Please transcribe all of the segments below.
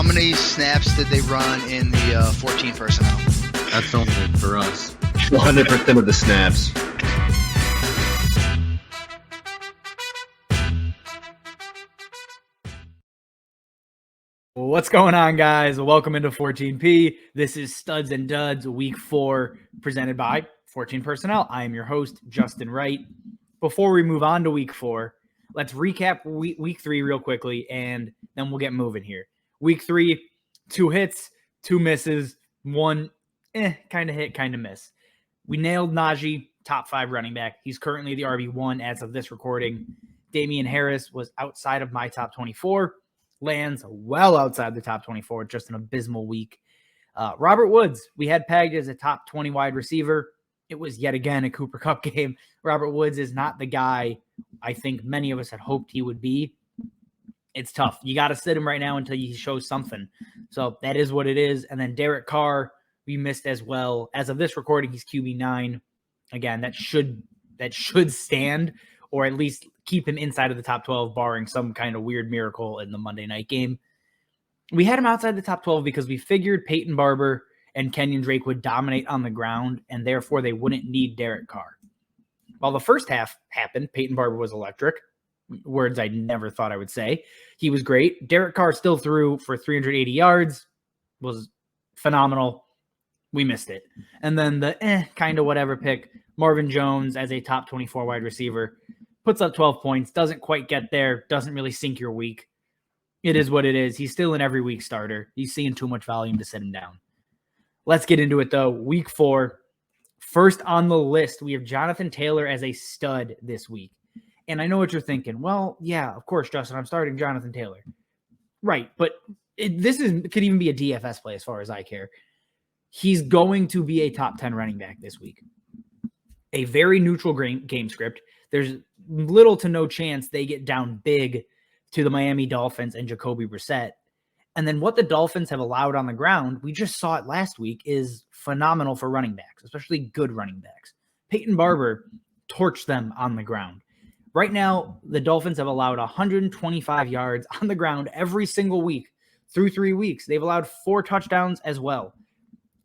How many snaps did they run in the 14 personnel? That's only for us. 100% of the snaps. What's going on, guys? Welcome into 14P. This is Studs and Duds Week 4, presented by 14 Personnel. I am your host, Justin Wright. Before we move on to Week 4, let's recap Week 3 real quickly, and then we'll get moving here. Week 3, 2 hits, 2 misses, 1 kind of hit, kind of miss. We nailed Najee, top 5 running back. He's currently the RB1 as of this recording. Damien Harris was outside of my top 24. Lands well outside the top 24, just an abysmal week. Robert Woods, we had pegged as a top 20 wide receiver. It was yet again a Cooper Kupp game. Robert Woods is not the guy I think many of us had hoped he would be. It's tough. You got to sit him right now until he shows something. So that is what it is. And then Derek Carr, we missed as well. As of this recording, he's QB9. Again, that should stand, or at least keep him inside of the top 12, barring some kind of weird miracle in the Monday night game. We had him outside the top 12 because we figured Peyton Barber and Kenyon Drake would dominate on the ground, and therefore they wouldn't need Derek Carr. While the first half happened, Peyton Barber was electric. Words I never thought I would say. He was great. Derek Carr still threw for 380 yards, was phenomenal. We missed it. And then the kind of whatever pick, Marvin Jones as a top 24 wide receiver, puts up 12 points, doesn't quite get there, doesn't really sink your week. It is what it is. He's still an every week starter. He's seeing too much volume to sit him down. Let's get into it, though. Week 4. First on the list, we have Jonathan Taylor as a stud this week. And I know what you're thinking. Well, yeah, of course, Justin, I'm starting Jonathan Taylor. Right, but could even be a DFS play as far as I care. He's going to be a top 10 running back this week. A very neutral game script. There's little to no chance they get down big to the Miami Dolphins and Jacoby Brissett. And then what the Dolphins have allowed on the ground, we just saw it last week, is phenomenal for running backs, especially good running backs. Peyton Barber torched them on the ground. Right now, the Dolphins have allowed 125 yards on the ground every single week through 3 weeks. They've allowed 4 touchdowns as well.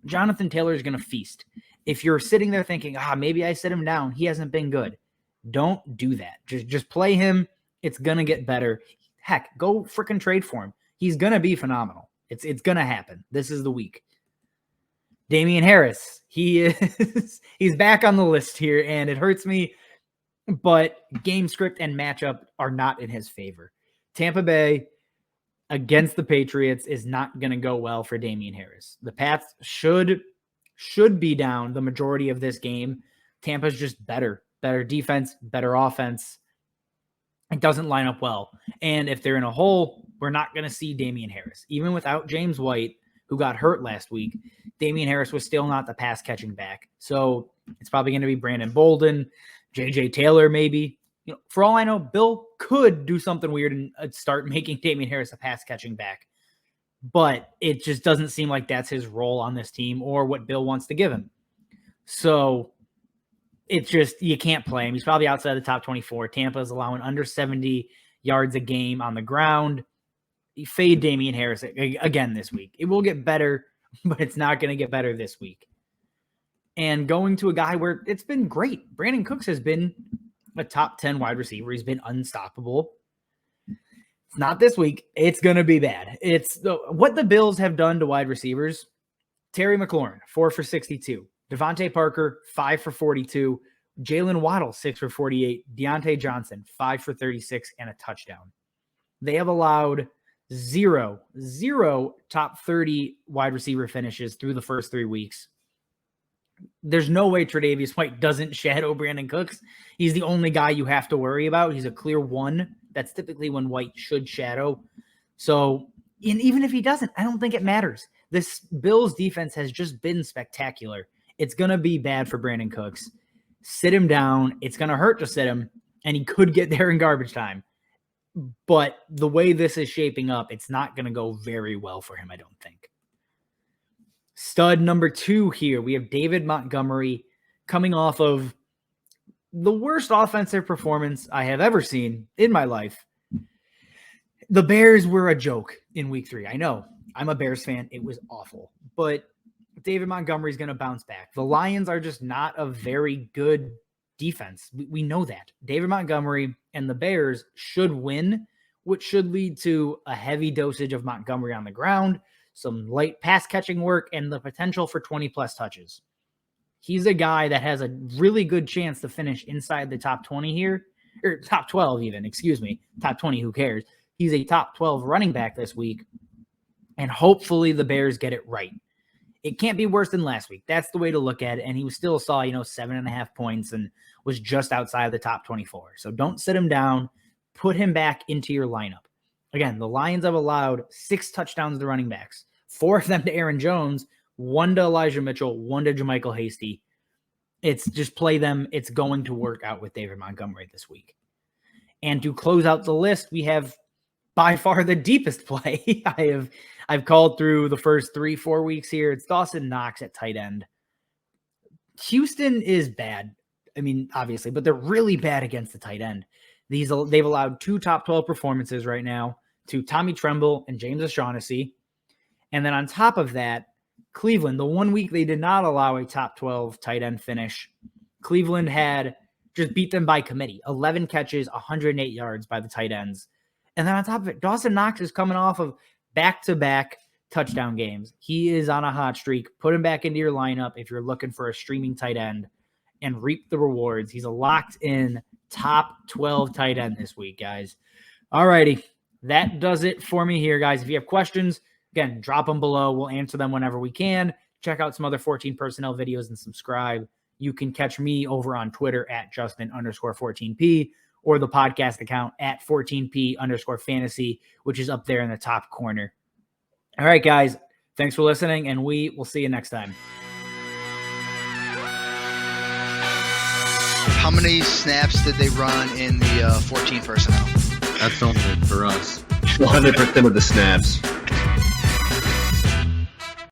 Jonathan Taylor is going to feast. If you're sitting there thinking, maybe I sit him down, he hasn't been good. Don't do that. Just play him. It's going to get better. Heck, go freaking trade for him. He's going to be phenomenal. It's going to happen. This is the week. Damien Harris, he's back on the list here, and it hurts me, but game script and matchup are not in his favor. Tampa Bay against the Patriots is not going to go well for Damien Harris. The Pats should be down the majority of this game. Tampa's just better defense, better offense. It doesn't line up well. And if they're in a hole, we're not going to see Damien Harris. Even without James White, who got hurt last week, Damien Harris was still not the pass catching back. So it's probably going to be Brandon Bolden, JJ Taylor maybe. For all I know, Bill could do something weird and start making Damien Harris a pass catching back. But it just doesn't seem like that's his role on this team or what Bill wants to give him. So it's just, you can't play him. He's probably outside the top 24. Tampa is allowing under 70 yards a game on the ground. You fade Damien Harris again this week. It will get better, but it's not going to get better this week. And going to a guy where it's been great. Brandin Cooks has been a top 10 wide receiver. He's been unstoppable. It's not this week. It's going to be bad. It's what the Bills have done to wide receivers. Terry McLaurin, 4 for 62. Devontae Parker, 5 for 42. Jalen Waddle, 6 for 48. Deontay Johnson, 5 for 36 and a touchdown. They have allowed zero top 30 wide receiver finishes through the first 3 weeks. There's no way Tre'Davious White doesn't shadow Brandin Cooks. He's the only guy you have to worry about. He's a clear 1. That's typically when White should shadow. So, and even if he doesn't, I don't think it matters. This Bills defense has just been spectacular. It's going to be bad for Brandin Cooks. Sit him down. It's going to hurt to sit him, and he could get there in garbage time. But the way this is shaping up, it's not going to go very well for him, I don't think. Stud number 2 here. We have David Montgomery coming off of the worst offensive performance I have ever seen in my life. The Bears were a joke in week 3. I know. I'm a Bears fan. It was awful. But David Montgomery is going to bounce back. The Lions are just not a very good defense. We know that. David Montgomery and the Bears should win, which should lead to a heavy dosage of Montgomery on the ground, some light pass catching work, and the potential for 20-plus touches. He's a guy that has a really good chance to finish inside the top 20 here, or top 12 even, top 20, who cares? He's a top 12 running back this week, and hopefully the Bears get it right. It can't be worse than last week. That's the way to look at it, and he still saw, 7.5 points and was just outside of the top 24. So don't sit him down. Put him back into your lineup. Again, the Lions have allowed 6 touchdowns to running backs, 4 of them to Aaron Jones, 1 to Elijah Mitchell, 1 to JaMychal Hasty. It's just play them. It's going to work out with David Montgomery this week. And to close out the list, we have by far the deepest play I've called through the first 3-4 weeks here. It's Dawson Knox at tight end. Houston is bad. I mean, obviously, but they're really bad against the tight end. They've allowed 2 top 12 performances right now to Tommy Tremble and James O'Shaughnessy. And then on top of that, Cleveland, the 1 week they did not allow a top 12 tight end finish, Cleveland had just beat them by committee. 11 catches, 108 yards by the tight ends. And then on top of it, Dawson Knox is coming off of back-to-back touchdown games. He is on a hot streak. Put him back into your lineup if you're looking for a streaming tight end and reap the rewards. He's a locked-in top 12 tight end this week, guys. All righty. That does it for me here, guys. If you have questions, again, drop them below. We'll answer them whenever we can. Check out some other 14 Personnel videos and subscribe. You can catch me over on Twitter at Justin_14P or the podcast account at 14P_fantasy, which is up there in the top corner. All right, guys. Thanks for listening, and we will see you next time. How many snaps did they run in the 14 personnel? That's only for us. 100% of the snaps.